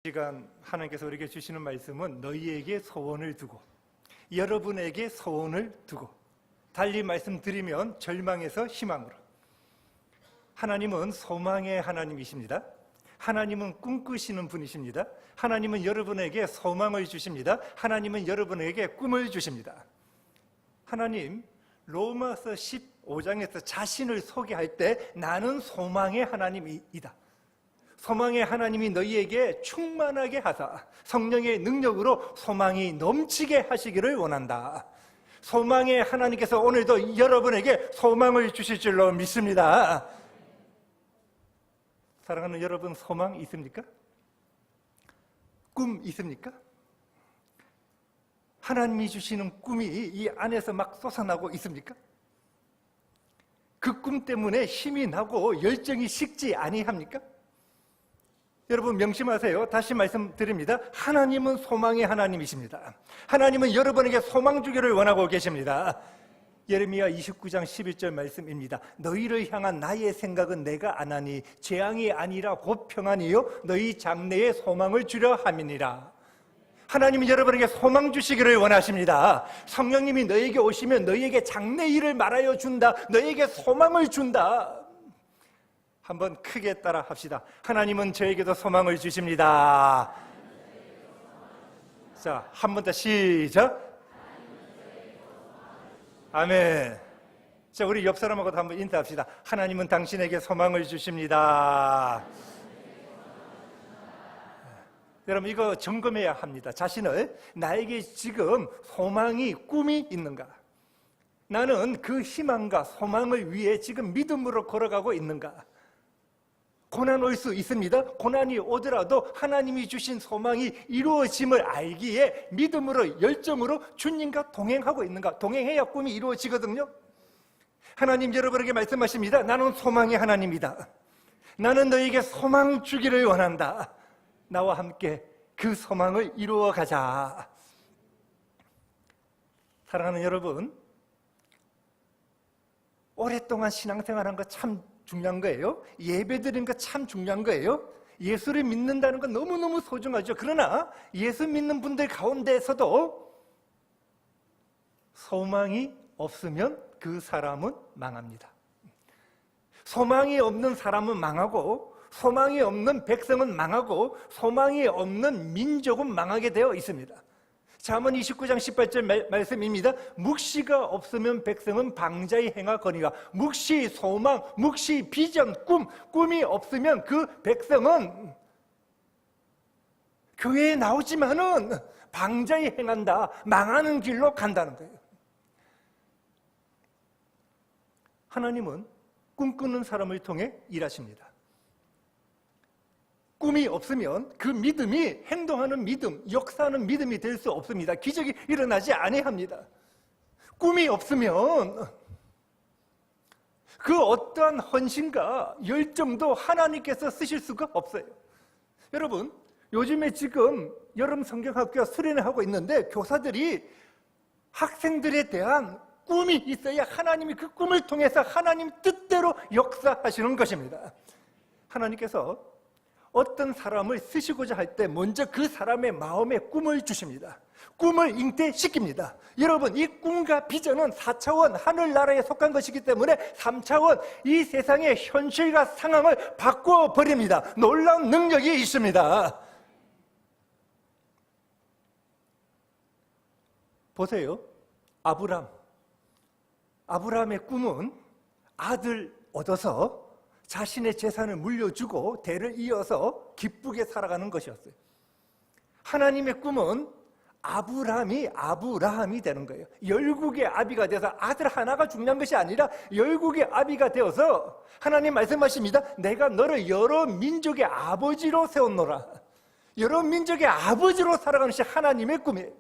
시간 하나님께서 우리에게 주시는 말씀은 너희에게 소원을 두고, 여러분에게 소원을 두고, 달리 말씀드리면 절망에서 희망으로. 하나님은 소망의 하나님이십니다. 하나님은 꿈꾸시는 분이십니다. 하나님은 여러분에게 소망을 주십니다. 하나님은 여러분에게 꿈을 주십니다. 하나님 로마서 15장에서 자신을 소개할 때 나는 소망의 하나님이다. 소망의 하나님이 너희에게 충만하게 하사 성령의 능력으로 소망이 넘치게 하시기를 원한다. 소망의 하나님께서 오늘도 여러분에게 소망을 주실 줄로 믿습니다. 사랑하는 여러분, 소망 있습니까? 꿈 있습니까? 하나님이 주시는 꿈이 이 안에서 막 솟아나고 있습니까? 그 꿈 때문에 힘이 나고 열정이 식지 아니합니까? 여러분 명심하세요. 다시 말씀드립니다. 하나님은 소망의 하나님이십니다. 하나님은 여러분에게 소망 주기를 원하고 계십니다. 예레미야 29장 11절 말씀입니다. 너희를 향한 나의 생각은 내가 안하니 재앙이 아니라 곧 평안이요 너희 장래에 소망을 주려 함이니라. 하나님은 여러분에게 소망 주시기를 원하십니다. 성령님이 너에게 오시면 너희에게 장래 일을 말하여 준다. 너희에게 소망을 준다. 한번 크게 따라 합시다. 하나님은 저에게도 소망을 주십니다. 자, 한 번 더 시작. 아멘. 자, 우리 옆 사람하고도 한번 인사합시다. 하나님은 당신에게 소망을 주십니다. 여러분 이거 점검해야 합니다. 자신을, 나에게 지금 소망이, 꿈이 있는가? 나는 그 희망과 소망을 위해 지금 믿음으로 걸어가고 있는가? 고난 올 수 있습니다. 고난이 오더라도 하나님이 주신 소망이 이루어짐을 알기에 믿음으로, 열정으로 주님과 동행하고 있는가? 동행해야 꿈이 이루어지거든요. 하나님 여러분에게 말씀하십니다. 나는 소망의 하나님이다. 나는 너에게 소망 주기를 원한다. 나와 함께 그 소망을 이루어가자. 사랑하는 여러분, 오랫동안 신앙생활한 거 참 중요한 거예요. 예배드리는 거 참 중요한 거예요. 예수를 믿는다는 건 너무너무 소중하죠. 그러나 예수 믿는 분들 가운데서도 소망이 없으면 그 사람은 망합니다. 소망이 없는 사람은 망하고, 소망이 없는 백성은 망하고, 소망이 없는 민족은 망하게 되어 있습니다. 잠언 29장 18절 말씀입니다. 묵시가 없으면 백성은 방자히 행하거니와. 묵시, 소망, 묵시, 비전, 꿈이 없으면 그 백성은 교회에 나오지만은 방자히 행한다. 망하는 길로 간다는 거예요. 하나님은 꿈꾸는 사람을 통해 일하십니다. 꿈이 없으면 그 믿음이 행동하는 믿음, 역사하는 믿음이 될 수 없습니다. 기적이 일어나지 아니합니다. 꿈이 없으면 그 어떠한 헌신과 열정도 하나님께서 쓰실 수가 없어요. 여러분, 요즘에 지금 여름 성경학교 수련을 하고 있는데 교사들이 학생들에 대한 꿈이 있어야 하나님이 그 꿈을 통해서 하나님 뜻대로 역사하시는 것입니다. 하나님께서 어떤 사람을 쓰시고자 할 때 먼저 그 사람의 마음에 꿈을 주십니다. 꿈을 잉태시킵니다. 여러분, 이 꿈과 비전은 4차원 하늘나라에 속한 것이기 때문에 3차원 이 세상의 현실과 상황을 바꿔버립니다. 놀라운 능력이 있습니다. 보세요. 아브라함의 꿈은 아들 얻어서 자신의 재산을 물려주고 대를 이어서 기쁘게 살아가는 것이었어요. 하나님의 꿈은 아브라함이 되는 거예요. 열국의 아비가 돼서 아들 하나가 중요한 것이 아니라 열국의 아비가 되어서 하나님 말씀하십니다. 내가 너를 여러 민족의 아버지로 세웠노라. 여러 민족의 아버지로 살아가는 것이 하나님의 꿈이에요.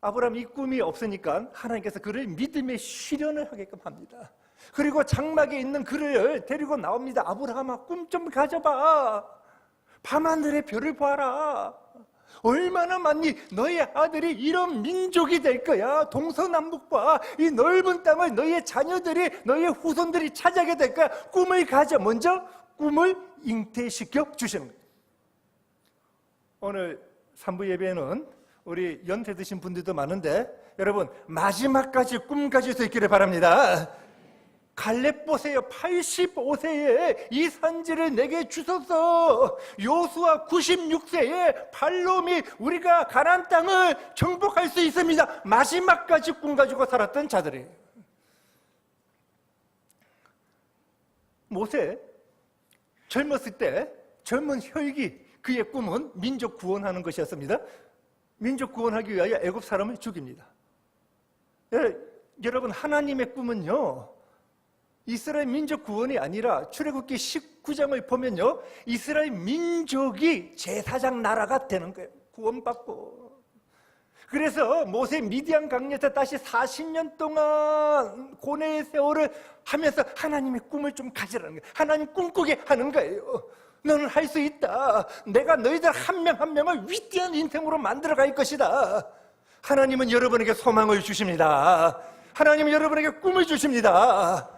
아브라함이 이 꿈이 없으니까 하나님께서 그를 믿음의 실현을 하게끔 합니다. 그리고 장막에 있는 그를 데리고 나옵니다. 아브라함아, 꿈 좀 가져봐. 밤하늘의 별을 봐라. 얼마나 많니? 너의 아들이 이런 민족이 될 거야. 동서남북과 이 넓은 땅을 너의 자녀들이, 너의 후손들이 차지하게 될 거야. 꿈을 가져. 먼저 꿈을 잉태시켜 주시는 거예요. 오늘 3부 예배는 우리 연세 드신 분들도 많은데 여러분 마지막까지 꿈 가질 수 있기를 바랍니다. 갈렙 보세요. 85세에 이 산지를 내게 주소서. 요수아 96세에 발롬이 우리가 가나안 땅을 정복할 수 있습니다. 마지막까지 꿈 가지고 살았던 자들이에요. 모세 젊었을 때 젊은 혈기 그의 꿈은 민족 구원하는 것이었습니다. 민족 구원하기 위하여 애굽 사람을 죽입니다. 여러분 하나님의 꿈은요 이스라엘 민족 구원이 아니라 출애굽기 19장을 보면요 이스라엘 민족이 제사장 나라가 되는 거예요. 구원받고. 그래서 모세 미디안 강에서 다시 40년 동안 고뇌의 세월을 하면서 하나님의 꿈을 좀 가지라는 거예요. 하나님 꿈꾸게 하는 거예요. 너는 할 수 있다. 내가 너희들 한 명 한 명을 위대한 인생으로 만들어 갈 것이다. 하나님은 여러분에게 소망을 주십니다. 하나님은 여러분에게 꿈을 주십니다.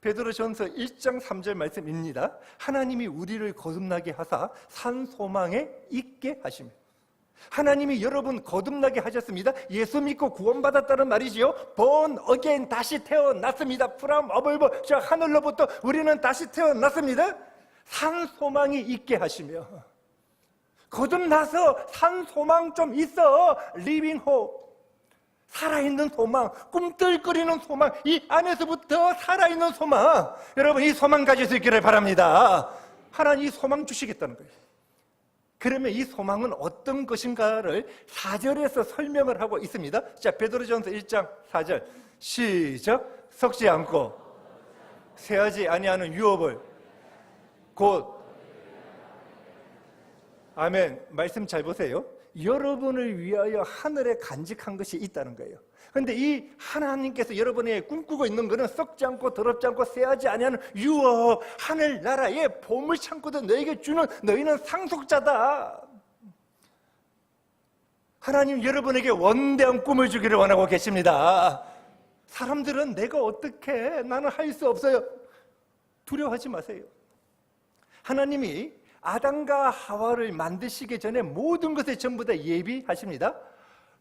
베드로전서 1장 3절 말씀입니다. 하나님이 우리를 거듭나게 하사 산 소망에 있게 하십니다. 하나님이 여러분 거듭나게 하셨습니다. 예수 믿고 구원받았다는 말이지요. born again, 다시 태어났습니다. from above, 저 하늘로부터 우리는 다시 태어났습니다. 산 소망이 있게 하시며 거듭나서 산 소망 좀 있어. living hope, 살아있는 소망, 꿈틀거리는 소망, 이 안에서부터 살아있는 소망. 여러분 이 소망 가질 수 있기를 바랍니다. 하나님 이 소망 주시겠다는 거예요. 그러면 이 소망은 어떤 것인가를 4절에서 설명을 하고 있습니다. 자, 베드로전서 1장 4절 시작. 썩지 않고 쇠하지 아니하는 유업을 곧 아멘. 말씀 잘 보세요. 여러분을 위하여 하늘에 간직한 것이 있다는 거예요. 그런데 이 하나님께서 여러분에게 꿈꾸고 있는 것은 썩지 않고 더럽지 않고 쇠하지 아니하는 유업, 하늘나라의 보물 창고도 너에게 주는 너희는 상속자다. 하나님 여러분에게 원대한 꿈을 주기를 원하고 계십니다. 사람들은 내가 어떻게 나는 할 수 없어요. 두려워하지 마세요. 하나님이 아담과 하와를 만드시기 전에 모든 것을 전부 다 예비하십니다.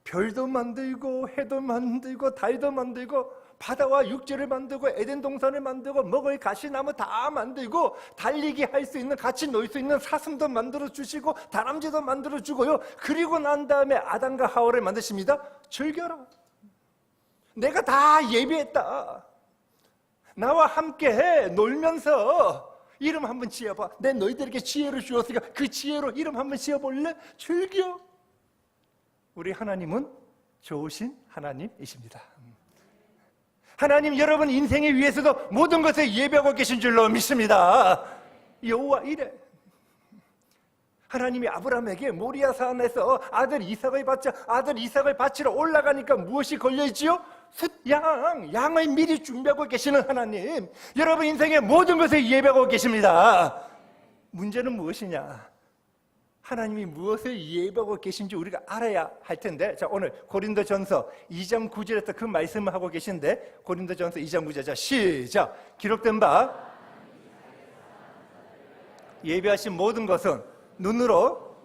별도 만들고 해도 만들고 달도 만들고 바다와 육지를 만들고 에덴 동산을 만들고 먹을 가시나무 다 만들고 달리기 할 수 있는 같이 놀 수 있는 사슴도 만들어 주시고 다람쥐도 만들어 주고요. 그리고 난 다음에 아담과 하와를 만드십니다. 즐겨라. 내가 다 예비했다. 나와 함께 놀면서 이름 한번 지어봐. 내 너희들에게 지혜를 주었으니까 그 지혜로 이름 한번 지어볼래? 즐겨. 우리 하나님은 좋으신 하나님이십니다. 하나님 여러분 인생에 위해서도 모든 것을 예배하고 계신 줄로 믿습니다. 여호와 이래. 하나님이 아브라함에게 모리아 산에서 아들 이삭을 바치러 올라가니까 무엇이 걸려있지요? 양을 미리 준비하고 계시는 하나님. 여러분 인생의 모든 것을 예배하고 계십니다. 문제는 무엇이냐? 하나님이 무엇을 예배하고 계신지 우리가 알아야 할 텐데, 자 오늘 고린도전서 2장 9절에서 그 말씀을 하고 계신데, 고린도전서 2장 9절, 자 시작. 기록된 바 예배하신 모든 것은 눈으로,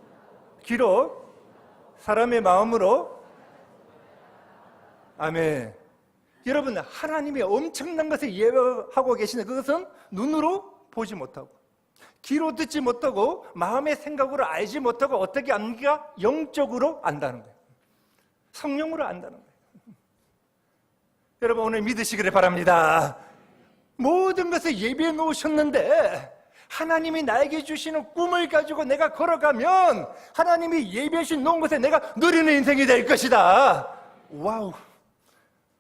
귀로, 사람의 마음으로. 아멘. 여러분 하나님이 엄청난 것을 예배하고 계시는데 그것은 눈으로 보지 못하고 귀로 듣지 못하고 마음의 생각으로 알지 못하고 어떻게 압니까? 영적으로 안다는 거예요. 성령으로 안다는 거예요. 여러분 오늘 믿으시기를 바랍니다. 모든 것을 예비해 놓으셨는데 하나님이 나에게 주시는 꿈을 가지고 내가 걸어가면 하나님이 예비해 놓은 것에 내가 누리는 인생이 될 것이다. 와우.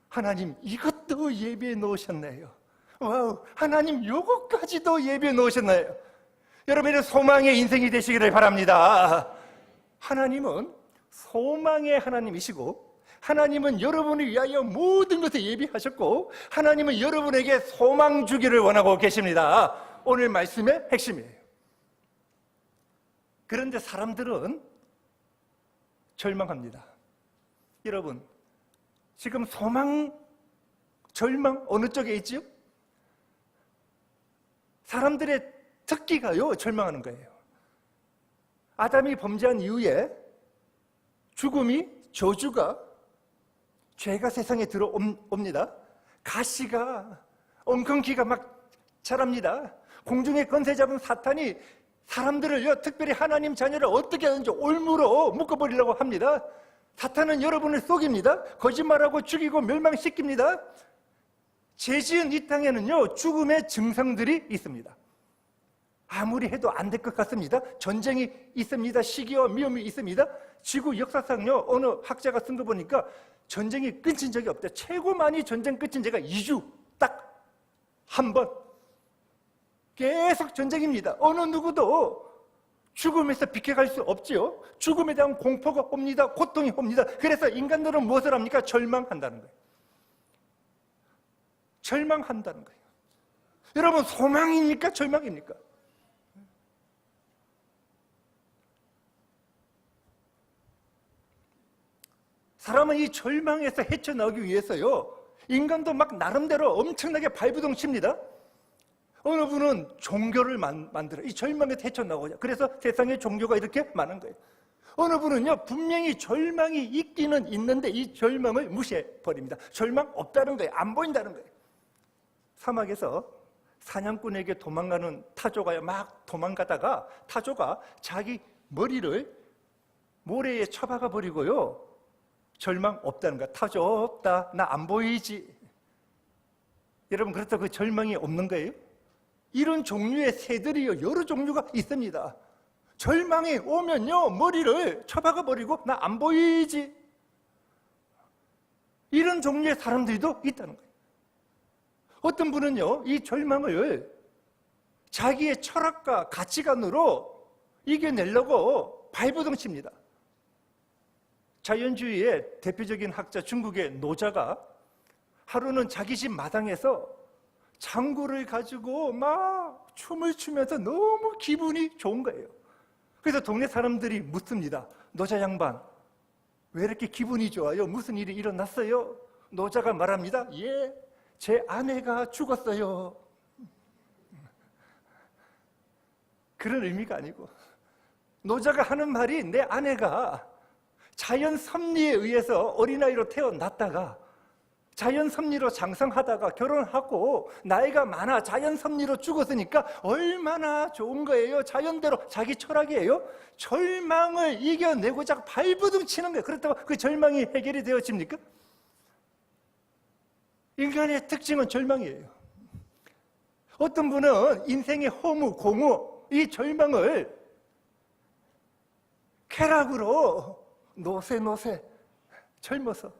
하나님 이것도 예비해 놓으셨네요. 와우. 하나님 요것까지도 예비해 놓으셨네요. 여러분의 소망의 인생이 되시기를 바랍니다. 하나님은 소망의 하나님이시고 하나님은 여러분을 위하여 모든 것을 예비하셨고 하나님은 여러분에게 소망 주기를 원하고 계십니다. 오늘 말씀의 핵심이에요. 그런데 사람들은 절망합니다. 여러분 지금 소망, 절망 어느 쪽에 있지요? 사람들의 특기가요 절망하는 거예요. 아담이 범죄한 이후에 죽음이, 저주가, 죄가 세상에 들어옵니다. 가시가, 엉겅퀴가 막 자랍니다. 공중에 권세 잡은 사탄이 사람들을요, 특별히 하나님 자녀를 어떻게 하든지 올무로 묶어버리려고 합니다. 사탄은 여러분을 속입니다. 거짓말하고 죽이고 멸망시킵니다. 죄 지은 이 땅에는요, 죽음의 증상들이 있습니다. 아무리 해도 안 될 것 같습니다. 전쟁이 있습니다. 시기와 위험이 있습니다. 지구 역사상요, 어느 학자가 쓴 거 보니까 전쟁이 끝인 적이 없대. 최고 많이 전쟁 끝인 제가 2주 딱 한 번. 계속 전쟁입니다. 어느 누구도 죽음에서 비켜갈 수 없지요. 죽음에 대한 공포가 옵니다. 고통이 옵니다. 그래서 인간들은 무엇을 합니까? 절망한다는 거예요. 절망한다는 거예요. 여러분, 소망입니까? 절망입니까? 사람은 이 절망에서 헤쳐나오기 위해서요, 인간도 막 나름대로 엄청나게 발부동 칩니다. 어느 분은 종교를 만들어 이 절망에서 헤쳐나오자. 그래서 세상에 종교가 이렇게 많은 거예요. 어느 분은요, 분명히 절망이 있기는 있는데 이 절망을 무시해버립니다. 절망 없다는 거예요. 안 보인다는 거예요. 사막에서 사냥꾼에게 도망가는 타조가요, 막 도망가다가 타조가 자기 머리를 모래에 쳐박아 버리고요, 절망 없다는 거야. 타조 없다. 나 안 보이지. 여러분, 그렇다고 그 절망이 없는 거예요? 이런 종류의 새들이요, 여러 종류가 있습니다. 절망이 오면요, 머리를 쳐박아 버리고 나 안 보이지. 이런 종류의 사람들도 있다는 거예요. 어떤 분은요, 이 절망을 자기의 철학과 가치관으로 이겨내려고 발버둥 칩니다. 자연주의의 대표적인 학자, 중국의 노자가 하루는 자기 집 마당에서 장구를 가지고 막 춤을 추면서 너무 기분이 좋은 거예요. 그래서 동네 사람들이 묻습니다. 노자 양반, 왜 이렇게 기분이 좋아요? 무슨 일이 일어났어요? 노자가 말합니다. 예, 제 아내가 죽었어요. 그런 의미가 아니고, 노자가 하는 말이 내 아내가 자연 섭리에 의해서 어린아이로 태어났다가 자연 섭리로 장성하다가 결혼하고 나이가 많아 자연 섭리로 죽었으니까 얼마나 좋은 거예요. 자연대로 자기 철학이에요. 절망을 이겨내고자 발버둥 치는 거예요. 그렇다고 그 절망이 해결이 되어집니까? 인간의 특징은 절망이에요. 어떤 분은 인생의 허무, 공허, 이 절망을 쾌락으로 노세 젊어서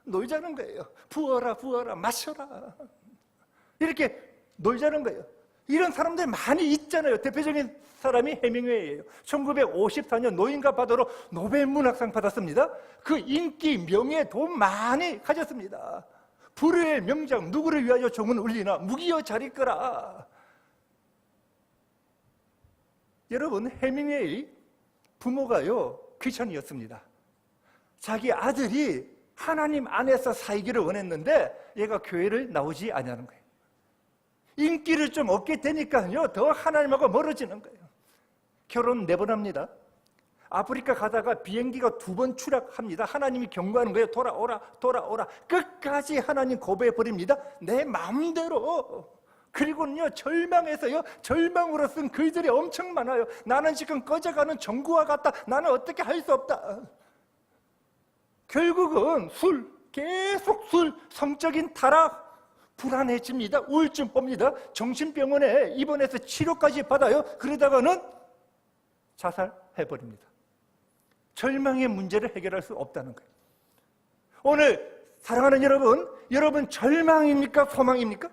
놀자는 거예요. 부어라 마셔라, 이렇게 놀자는 거예요. 이런 사람들 많이 있잖아요. 대표적인 사람이 해밍웨이예요. 1954년 노인과 바다로 노벨 문학상 받았습니다. 그 인기, 명예, 돈 많이 가졌습니다. 불후의 명작 누구를 위하여 종은 울리나 무기여 잘 있거라. 여러분, 해밍웨이 부모가요, 크리스천이었습니다. 자기 아들이 하나님 안에서 살기를 원했는데 얘가 교회를 나오지 않냐는 거예요. 인기를 좀 얻게 되니까요, 더 하나님하고 멀어지는 거예요. 결혼 4번 합니다. 아프리카 가다가 비행기가 2번 추락합니다. 하나님이 경고하는 거예요. 돌아오라. 끝까지 하나님 고백해버립니다. 내 마음대로. 그리고는요, 절망해서요, 절망으로 쓴 글들이 엄청 많아요. 나는 지금 꺼져가는 전구와 같다. 나는 어떻게 할 수 없다. 결국은 계속 술, 성적인 타락, 불안해집니다. 우울증 옵니다. 정신병원에 입원해서 치료까지 받아요. 그러다가는 자살해버립니다. 절망의 문제를 해결할 수 없다는 거예요. 오늘 사랑하는 여러분 절망입니까? 소망입니까?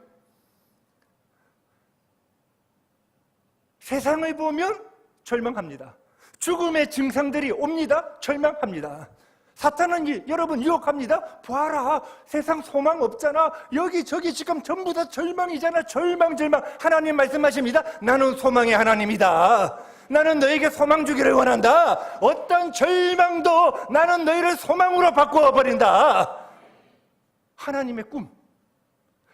세상을 보면 절망합니다. 죽음의 증상들이 옵니다. 절망합니다. 사탄은 여러분 유혹합니다. 봐라, 세상 소망 없잖아. 여기저기 지금 전부 다 절망이잖아. 절망. 하나님 말씀하십니다. 나는 소망의 하나님이다. 나는 너에게 소망 주기를 원한다. 어떤 절망도 나는 너희를 소망으로 바꾸어 버린다. 하나님의 꿈,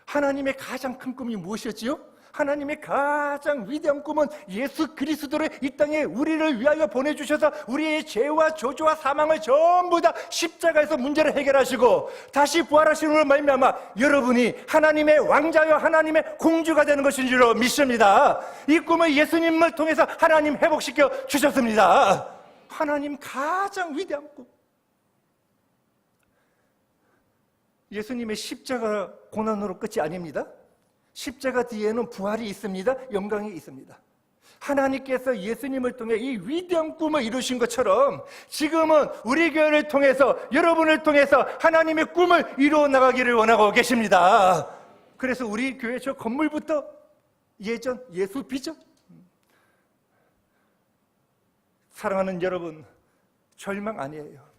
하나님의 가장 큰 꿈이 무엇이었지요? 하나님의 가장 위대한 꿈은 예수 그리스도를 이 땅에 우리를 위하여 보내주셔서 우리의 죄와 저주와 사망을 전부 다 십자가에서 문제를 해결하시고 다시 부활하시는 말미암아 여러분이 하나님의 왕자여 하나님의 공주가 되는 것인 줄로 믿습니다. 이 꿈을 예수님을 통해서 하나님 회복시켜 주셨습니다. 하나님 가장 위대한 꿈. 예수님의 십자가 고난으로 끝이 아닙니다. 십자가 뒤에는 부활이 있습니다. 영광이 있습니다. 하나님께서 예수님을 통해 이 위대한 꿈을 이루신 것처럼 지금은 우리 교회를 통해서 여러분을 통해서 하나님의 꿈을 이루어 나가기를 원하고 계십니다. 그래서 우리 교회 저 건물부터 예전 예수 비전. 사랑하는 여러분, 절망 아니에요.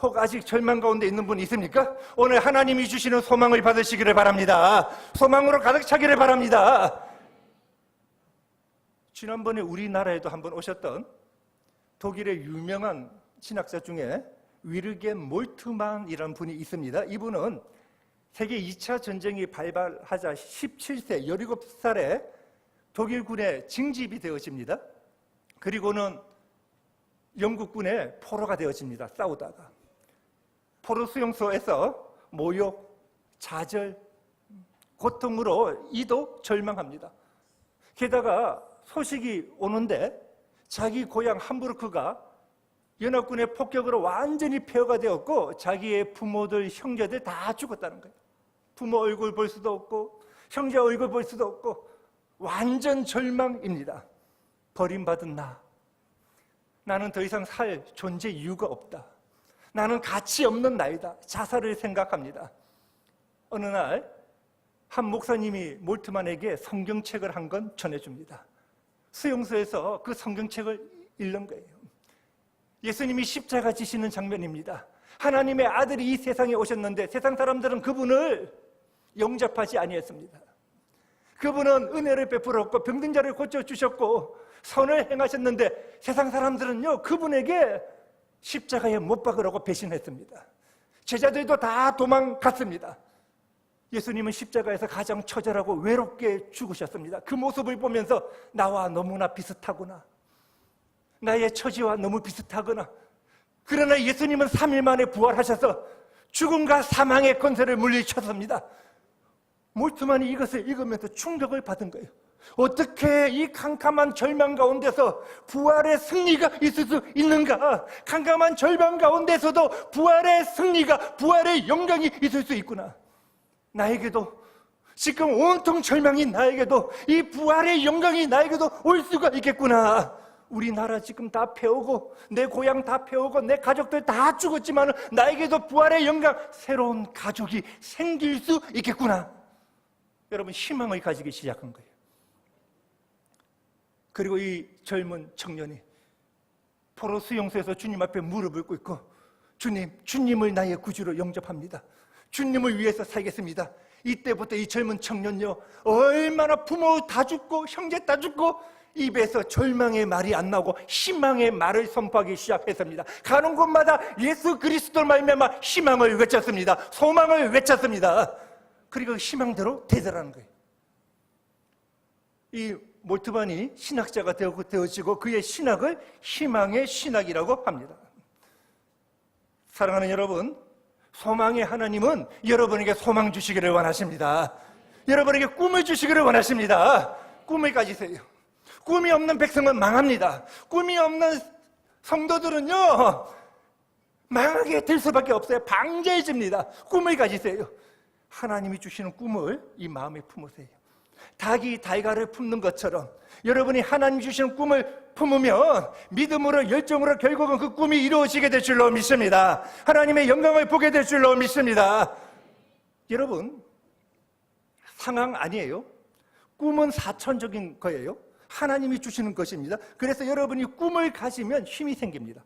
혹 아직 절망 가운데 있는 분 있습니까? 오늘 하나님이 주시는 소망을 받으시기를 바랍니다. 소망으로 가득 차기를 바랍니다. 지난번에 우리나라에도 한번 오셨던 독일의 유명한 신학자 중에 위르겐 몰트만이라는 분이 있습니다. 이분은 세계 2차 전쟁이 발발하자 17세, 17살에 독일군에 징집이 되어집니다. 그리고는 영국군의 포로가 되어집니다. 싸우다가. 포로 수용소에서 모욕, 좌절, 고통으로 이도 절망합니다. 게다가 소식이 오는데 자기 고향 함부르크가 연합군의 폭격으로 완전히 폐허가 되었고 자기의 부모들, 형제들 다 죽었다는 거예요. 부모 얼굴 볼 수도 없고 형제 얼굴 볼 수도 없고 완전 절망입니다. 버림받은 나는 더 이상 살 존재 이유가 없다. 나는 가치 없는 나이다. 자살을 생각합니다. 어느 날 한 목사님이 몰트만에게 성경책을 한 권 전해줍니다. 수용소에서 그 성경책을 읽는 거예요. 예수님이 십자가 지시는 장면입니다. 하나님의 아들이 이 세상에 오셨는데 세상 사람들은 그분을 영접하지 아니했습니다. 그분은 은혜를 베풀었고 병든 자를 고쳐주셨고 선을 행하셨는데 세상 사람들은요 그분에게 십자가에 못 박으라고 배신했습니다. 제자들도 다 도망갔습니다. 예수님은 십자가에서 가장 처절하고 외롭게 죽으셨습니다. 그 모습을 보면서 나와 너무나 비슷하구나. 나의 처지와 너무 비슷하구나. 그러나 예수님은 3일 만에 부활하셔서 죽음과 사망의 권세를 물리쳤습니다. 몰트만이 이것을 읽으면서 충격을 받은 거예요. 어떻게 이 캄캄한 절망 가운데서 부활의 승리가 있을 수 있는가? 캄캄한 절망 가운데서도 부활의 승리가, 부활의 영광이 있을 수 있구나. 나에게도 지금 온통 절망인 나에게도 이 부활의 영광이 나에게도 올 수가 있겠구나. 우리나라 지금 다 패오고 내 고향 다 패오고 내 가족들 다 죽었지만 나에게도 부활의 영광, 새로운 가족이 생길 수 있겠구나. 여러분 희망을 가지기 시작한 거예요. 그리고 이 젊은 청년이 포로 수용소에서 주님 앞에 무릎을 꿇고 주님을 나의 구주로 영접합니다. 주님을 위해서 살겠습니다. 이때부터 이 젊은 청년요 얼마나 부모 다 죽고 형제 다 죽고 입에서 절망의 말이 안 나오고 희망의 말을 선포하기 시작했습니다. 가는 곳마다 예수 그리스도를 말미암아 희망을 외쳤습니다. 소망을 외쳤습니다. 그리고 희망대로 되더라는 거예요. 이 몰트만이 신학자가 되어지고 그의 신학을 희망의 신학이라고 합니다. 사랑하는 여러분, 소망의 하나님은 여러분에게 소망 주시기를 원하십니다. 여러분에게 꿈을 주시기를 원하십니다. 꿈을 가지세요. 꿈이 없는 백성은 망합니다. 꿈이 없는 성도들은요 망하게 될 수밖에 없어요. 방자해집니다. 꿈을 가지세요. 하나님이 주시는 꿈을 이 마음에 품으세요. 닭이 달걀을 품는 것처럼 여러분이 하나님 주시는 꿈을 품으면 믿음으로 열정으로 결국은 그 꿈이 이루어지게 될 줄로 믿습니다. 하나님의 영광을 보게 될 줄로 믿습니다. 여러분 상황 아니에요. 꿈은 사천적인 거예요. 하나님이 주시는 것입니다. 그래서 여러분이 꿈을 가지면 힘이 생깁니다.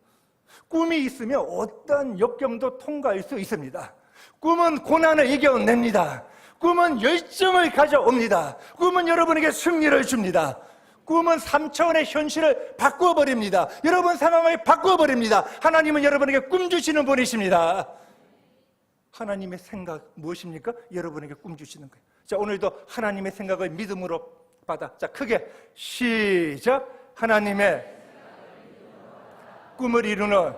꿈이 있으면 어떤 역경도 통과할 수 있습니다. 꿈은 고난을 이겨냅니다. 꿈은 열정을 가져옵니다. 꿈은 여러분에게 승리를 줍니다. 꿈은 3차원의 현실을 바꾸어버립니다. 여러분 상황을 바꾸어버립니다. 하나님은 여러분에게 꿈 주시는 분이십니다. 하나님의 생각 무엇입니까? 여러분에게 꿈 주시는 거예요. 자, 오늘도 하나님의 생각을 믿음으로 받아. 자, 크게 시작. 하나님의 꿈을 이루는.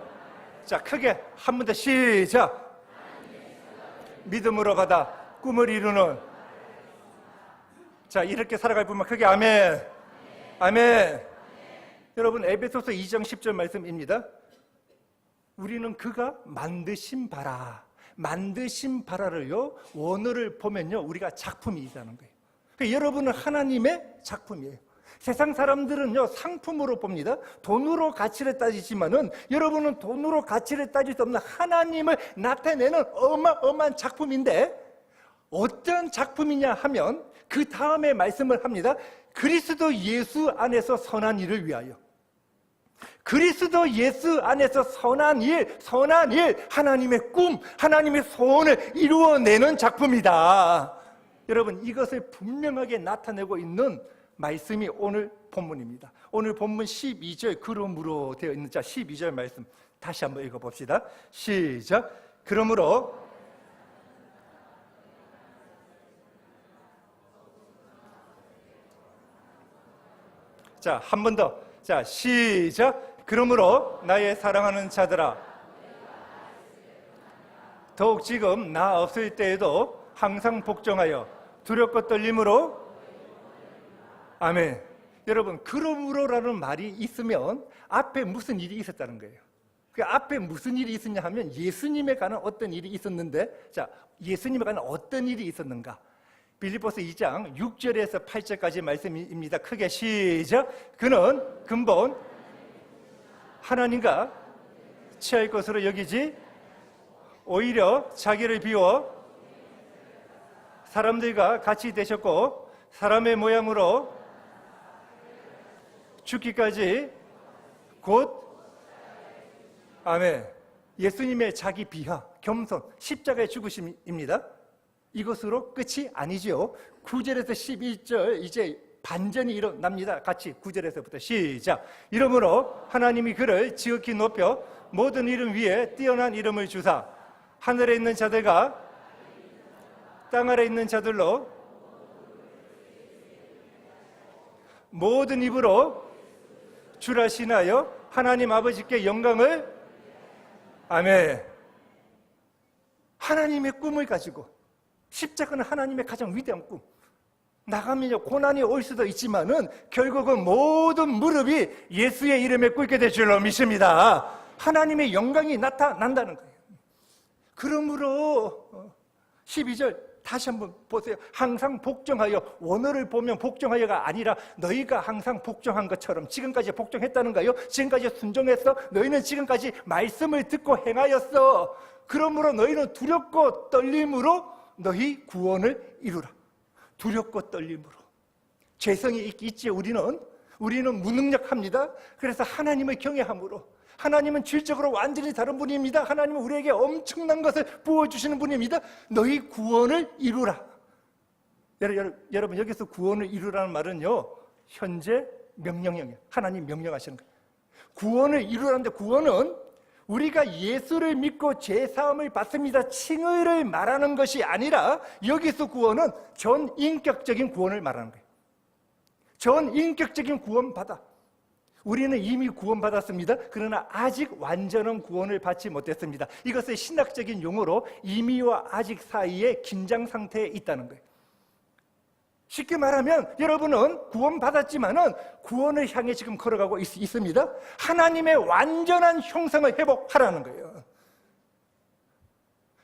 자, 크게 한 번 더 시작. 믿음으로 받아 꿈을 이루는. 자, 이렇게 살아갈 뿐만 크게 아멘. 아멘. 여러분, 에베소서 2장 10절 말씀입니다. 우리는 그가 만드신 바라. 만드신 바라를요, 원어를 보면요, 우리가 작품이라는 거예요. 그러니까 여러분은 하나님의 작품이에요. 세상 사람들은요, 상품으로 봅니다. 돈으로 가치를 따지지만은 여러분은 돈으로 가치를 따질 수 없는 하나님을 나타내는 어마어마한 작품인데, 어떤 작품이냐 하면 그 다음에 말씀을 합니다. 그리스도 예수 안에서 선한 일을 위하여. 그리스도 예수 안에서 선한 일, 하나님의 꿈, 하나님의 소원을 이루어내는 작품이다. 여러분, 이것을 분명하게 나타내고 있는 말씀이 오늘 본문입니다. 오늘 본문 12절 그러므로 되어 있는, 자, 12절 말씀 다시 한번 읽어봅시다. 시작. 그러므로 자, 한 번 더. 자, 시작. 그러므로 나의 사랑하는 자들아, 더욱 지금 나 없을 때에도 항상 복종하여 두렵고 떨림으로. 아멘. 여러분, 그러므로라는 말이 있으면 앞에 무슨 일이 있었다는 거예요. 그 앞에 무슨 일이 있었냐 하면 예수님에 관한 어떤 일이 있었는데, 자, 예수님에 관한 어떤 일이 있었는가? 빌립보서 2장 6절에서 8절까지 말씀입니다. 크게 시작. 그는 근본 하나님과 취할 것으로 여기지 오히려 자기를 비워 사람들과 같이 되셨고 사람의 모양으로 죽기까지 곧. 아멘. 예수님의 자기 비하, 겸손, 십자가의 죽으심입니다. 이것으로 끝이 아니지요. 9절에서 11절 이제 반전이 일어납니다. 같이 9절에서부터 시작. 이러므로 하나님이 그를 지극히 높여 모든 이름 위에 뛰어난 이름을 주사 하늘에 있는 자들과 땅 아래 있는 자들로 모든 입으로 주라 신하여 하나님 아버지께 영광을. 아멘. 하나님의 꿈을 가지고, 십자가는 하나님의 가장 위대한 꿈. 나가면 고난이 올 수도 있지만은 결국은 모든 무릎이 예수의 이름에 꿇게 될 줄로 믿습니다. 하나님의 영광이 나타난다는 거예요. 그러므로 12절 다시 한번 보세요. 항상 복종하여. 원어를 보면 복종하여가 아니라 너희가 항상 복종한 것처럼. 지금까지 복종했다는가요? 지금까지 순종했어? 너희는 지금까지 말씀을 듣고 행하였어. 그러므로 너희는 두렵고 떨림으로 너희 구원을 이루라. 두렵고 떨림으로. 죄성이 있지. 우리는 무능력합니다. 그래서 하나님을 경외함으로. 하나님은 질적으로 완전히 다른 분입니다. 하나님은 우리에게 엄청난 것을 부어주시는 분입니다. 너희 구원을 이루라. 여러분, 여기서 구원을 이루라는 말은요, 현재 명령형이에요. 하나님 명령하시는 거예요. 구원을 이루라는데, 구원은 우리가 예수를 믿고 죄사함을 받습니다, 칭의를 말하는 것이 아니라, 여기서 구원은 전인격적인 구원을 말하는 거예요. 전인격적인 구원받아. 우리는 이미 구원받았습니다. 그러나 아직 완전한 구원을 받지 못했습니다. 이것을 신학적인 용어로 이미와 아직 사이에 긴장 상태에 있다는 거예요. 쉽게 말하면 여러분은 구원받았지만은 구원을 향해 지금 걸어가고 있습니다. 하나님의 완전한 형상을 회복하라는 거예요.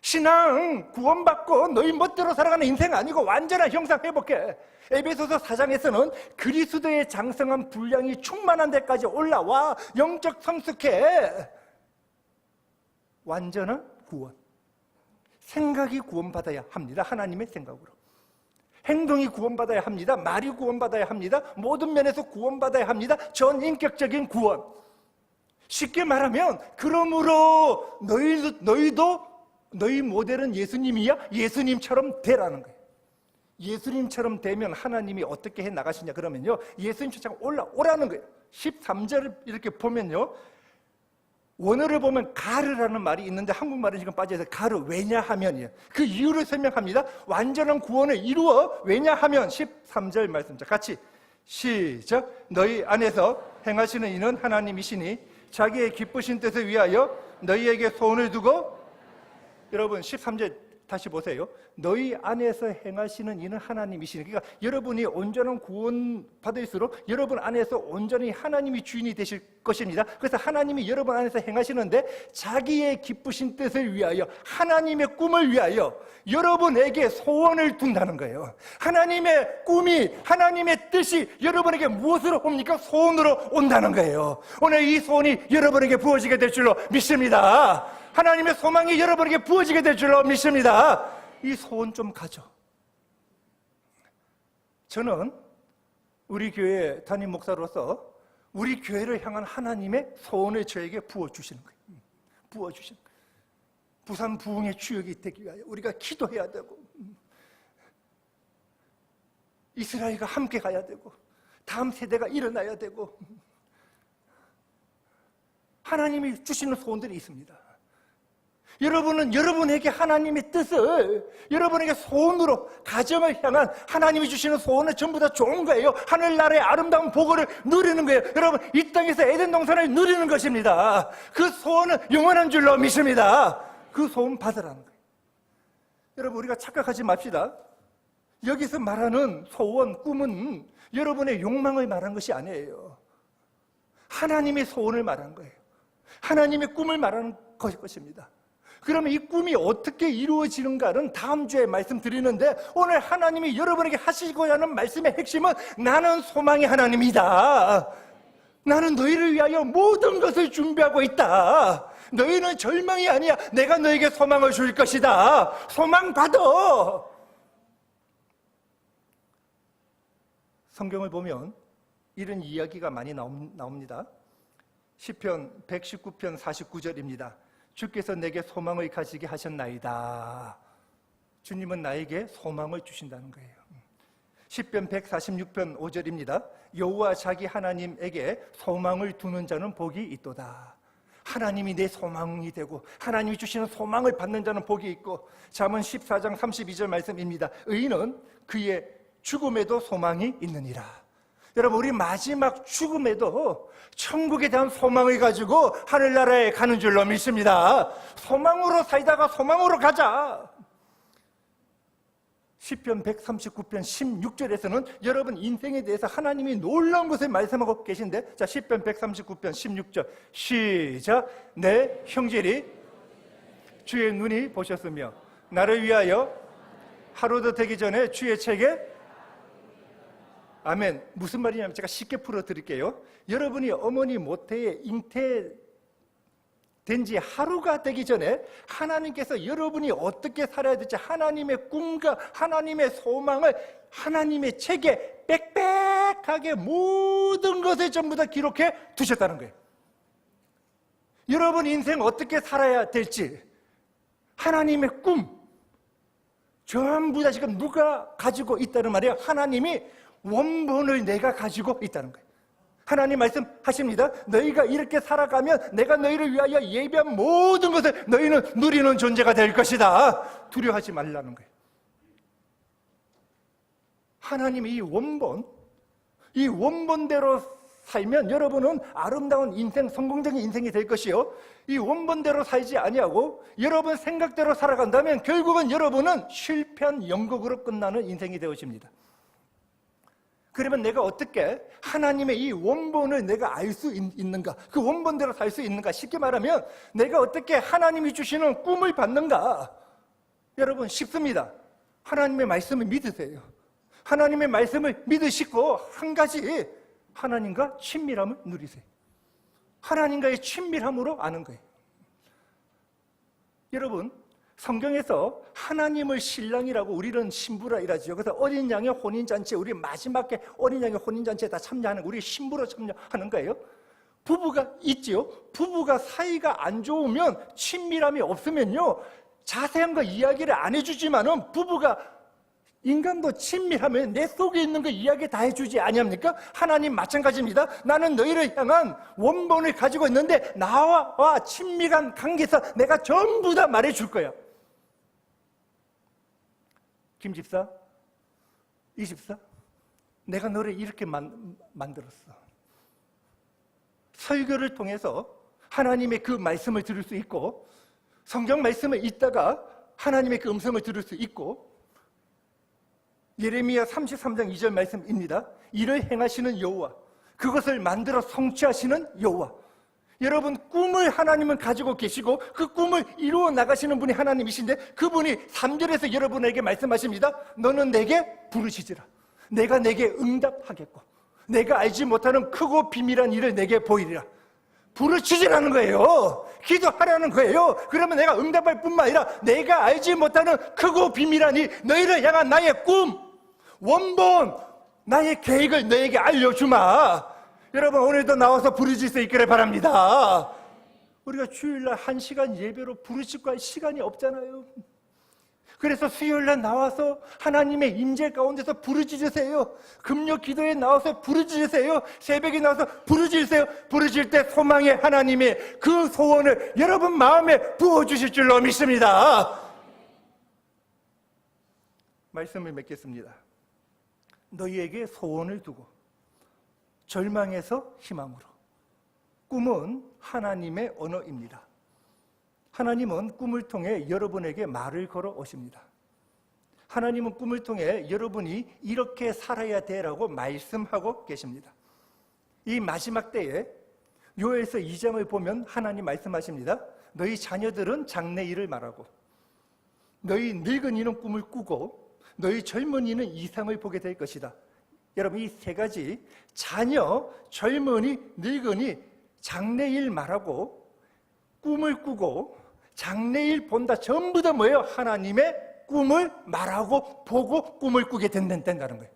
신앙 구원받고 너희 멋대로 살아가는 인생 아니고 완전한 형상 회복해. 에베소서 4장에서는 그리스도의 장성한 분량이 충만한 데까지 올라와 영적 성숙해. 완전한 구원. 생각이 구원받아야 합니다. 하나님의 생각으로. 행동이 구원받아야 합니다. 말이 구원받아야 합니다. 모든 면에서 구원받아야 합니다. 전인격적인 구원. 쉽게 말하면 그러므로 너희도 너희 모델은 예수님이야? 예수님처럼 되라는 거예요. 예수님처럼 되면 하나님이 어떻게 해 나가시냐 그러면요, 예수님처럼 올라오라는 거예요. 13절을 이렇게 보면요, 원어를 보면 가르라는 말이 있는데 한국말은 지금 빠져서 가르, 왜냐하면이에요. 그 이유를 설명합니다. 완전한 구원을 이루어 왜냐하면 13절 말씀. 자, 같이 시작. 너희 안에서 행하시는 이는 하나님이시니 자기의 기쁘신 뜻을 위하여 너희에게 소원을 두고, 여러분 13절 다시 보세요. 너희 안에서 행하시는 이는 하나님이시니, 그러니까 여러분이 온전한 구원 받을수록 여러분 안에서 온전히 하나님이 주인이 되실 것입니다. 그래서 하나님이 여러분 안에서 행하시는데 자기의 기쁘신 뜻을 위하여, 하나님의 꿈을 위하여 여러분에게 소원을 둔다는 거예요. 하나님의 꿈이, 하나님의 뜻이 여러분에게 무엇으로 옵니까? 소원으로 온다는 거예요. 오늘 이 소원이 여러분에게 부어지게 될 줄로 믿습니다. 하나님의 소망이 여러분에게 부어지게 될 줄로 믿습니다. 이 소원 좀 가져. 저는 우리 교회 담임 목사로서 우리 교회를 향한 하나님의 소원을 저에게 부어주시는 거예요. 부어주시는 거예요. 부산 부흥의 주역이 되기 위하여 우리가 기도해야 되고, 이스라엘과 함께 가야 되고, 다음 세대가 일어나야 되고, 하나님이 주시는 소원들이 있습니다. 여러분은 여러분에게 하나님의 뜻을, 여러분에게 소원으로 가정을 향한 하나님이 주시는 소원은 전부 다 좋은 거예요. 하늘나라의 아름다운 복을 누리는 거예요. 여러분, 이 땅에서 에덴 동산을 누리는 것입니다. 그 소원은 영원한 줄로 믿습니다. 그 소원 받으라는 거예요. 여러분, 우리가 착각하지 맙시다. 여기서 말하는 소원, 꿈은 여러분의 욕망을 말한 것이 아니에요. 하나님의 소원을 말한 거예요. 하나님의 꿈을 말하는 것입니다. 그러면 이 꿈이 어떻게 이루어지는가는 다음 주에 말씀드리는데, 오늘 하나님이 여러분에게 하시고자 하는 말씀의 핵심은 나는 소망의 하나님이다. 나는 너희를 위하여 모든 것을 준비하고 있다. 너희는 절망이 아니야. 내가 너에게 소망을 줄 것이다. 소망 받아. 성경을 보면 이런 이야기가 많이 나옵니다. 시편 119편 49절입니다. 주께서 내게 소망을 가지게 하셨나이다. 주님은 나에게 소망을 주신다는 거예요. 시편 146편 5절입니다. 여호와 자기 하나님에게 소망을 두는 자는 복이 있도다. 하나님이 내 소망이 되고 하나님이 주시는 소망을 받는 자는 복이 있고, 잠언 14장 32절 말씀입니다. 의인은 그의 죽음에도 소망이 있느니라. 여러분, 우리 마지막 죽음에도 천국에 대한 소망을 가지고 하늘나라에 가는 줄로 믿습니다. 소망으로 살다가 소망으로 가자. 시편 139편 16절에서는 여러분 인생에 대해서 하나님이 놀라운 것을 말씀하고 계신데, 자, 시편 139편 16절 시작. 내 형제리 주의 눈이 보셨으며 나를 위하여 하루도 되기 전에 주의 책에, 아멘. 무슨 말이냐면 제가 쉽게 풀어드릴게요. 여러분이 어머니 모태에 잉태된 지 하루가 되기 전에 하나님께서 여러분이 어떻게 살아야 될지 하나님의 꿈과 하나님의 소망을 하나님의 책에 빽빽하게 모든 것을 전부 다 기록해 두셨다는 거예요. 여러분 인생 어떻게 살아야 될지 하나님의 꿈 전부 다 지금 누가 가지고 있다는 말이에요. 하나님이 원본을 내가 가지고 있다는 거예요. 하나님 말씀하십니다. 너희가 이렇게 살아가면 내가 너희를 위하여 예비한 모든 것을 너희는 누리는 존재가 될 것이다. 두려워하지 말라는 거예요. 하나님이 이 원본대로 살면 여러분은 아름다운 인생, 성공적인 인생이 될 것이요, 이 원본대로 살지 아니하고 여러분 생각대로 살아간다면 결국은 여러분은 실패한 영국으로 끝나는 인생이 되어집니다. 그러면 내가 어떻게 하나님의 이 원본을 내가 알 수 있는가? 그 원본대로 살 수 있는가? 쉽게 말하면 내가 어떻게 하나님이 주시는 꿈을 받는가? 여러분 쉽습니다. 하나님의 말씀을 믿으세요. 하나님의 말씀을 믿으시고 한 가지, 하나님과 친밀함을 누리세요. 하나님과의 친밀함으로 아는 거예요. 여러분 성경에서 하나님을 신랑이라고 우리는 신부라 이라죠. 그래서 어린 양의 혼인잔치에, 우리 마지막에 어린 양의 혼인잔치에 다 참여하는, 우리 신부로 참여하는 거예요. 부부가 있지요. 부부가 사이가 안 좋으면, 친밀함이 없으면요, 자세한 거 이야기를 안 해주지만은 부부가 인간도 친밀하면 내 속에 있는 거 이야기 다 해주지 아니합니까? 하나님 마찬가지입니다. 나는 너희를 향한 원본을 가지고 있는데 나와 친밀한 관계에서 내가 전부 다 말해줄 거야. 김 집사, 이 집사, 내가 너를 이렇게 만들었어. 설교를 통해서 하나님의 그 말씀을 들을 수 있고, 성경 말씀을 읽다가 하나님의 그 음성을 들을 수 있고, 예레미야 33장 2절 말씀입니다. 이를 행하시는 여호와, 그것을 만들어 성취하시는 여호와. 여러분, 꿈을 하나님은 가지고 계시고 그 꿈을 이루어 나가시는 분이 하나님이신데, 그분이 3절에서 여러분에게 말씀하십니다. 너는 내게 부르시지라. 내가 내게 응답하겠고 내가 알지 못하는 크고 비밀한 일을 내게 보이리라. 부르짖으라는 거예요. 기도하라는 거예요. 그러면 내가 응답할 뿐만 아니라 내가 알지 못하는 크고 비밀한 일, 너희를 향한 나의 꿈, 원본, 나의 계획을 너에게 알려주마. 여러분, 오늘도 나와서 부르짖을 수 있기를 바랍니다. 우리가 주일날 1시간 예배로 부르짖고 할 시간이 없잖아요. 그래서 수요일날 나와서 하나님의 임재 가운데서 부르짖으세요. 금요 기도에 나와서 부르짖으세요. 새벽에 나와서 부르짖으세요. 부르짖을 때 소망의 하나님의 그 소원을 여러분 마음에 부어주실 줄로 믿습니다. 말씀을 맺겠습니다. 너희에게 소원을 두고 절망에서 희망으로. 꿈은 하나님의 언어입니다. 하나님은 꿈을 통해 여러분에게 말을 걸어 오십니다. 하나님은 꿈을 통해 여러분이 이렇게 살아야 돼라고 말씀하고 계십니다. 이 마지막 때에 요엘서 2장을 보면 하나님 말씀하십니다. 너희 자녀들은 장래일을 말하고, 너희 늙은이는 꿈을 꾸고, 너희 젊은이는 이상을 보게 될 것이다. 여러분, 이 세 가지, 자녀, 젊은이, 늙은이, 장래일 말하고, 꿈을 꾸고, 장래일 본다, 전부 다 뭐예요? 하나님의 꿈을 말하고 보고 꿈을 꾸게 된다는 거예요.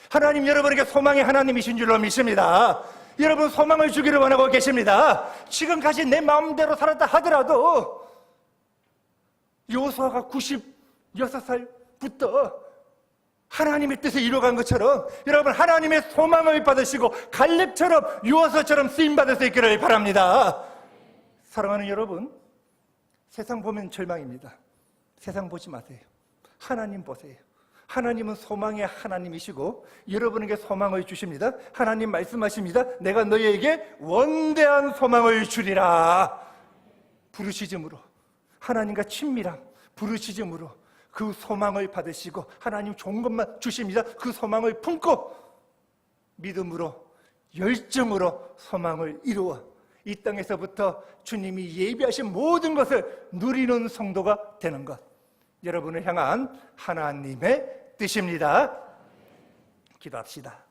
하나님 여러분에게 소망의 하나님이신 줄로 믿습니다. 여러분 소망을 주기를 원하고 계십니다. 지금까지 내 마음대로 살았다 하더라도 여호수아가 96살부터 하나님의 뜻을 이루어간 것처럼 여러분 하나님의 소망을 받으시고 갈렙처럼 여호수아처럼 쓰임받을 수 있기를 바랍니다. 사랑하는 여러분, 세상 보면 절망입니다. 세상 보지 마세요. 하나님 보세요. 하나님은 소망의 하나님이시고 여러분에게 소망을 주십니다. 하나님 말씀하십니다. 내가 너희에게 원대한 소망을 주리라. 부르짖음으로, 하나님과 친밀함, 부르짖음으로 그 소망을 받으시고 하나님 좋은 것만 주십니다. 그 소망을 품고 믿음으로, 열정으로 소망을 이루어 이 땅에서부터 주님이 예비하신 모든 것을 누리는 성도가 되는 것, 여러분을 향한 하나님의 뜻입니다. 기도합시다.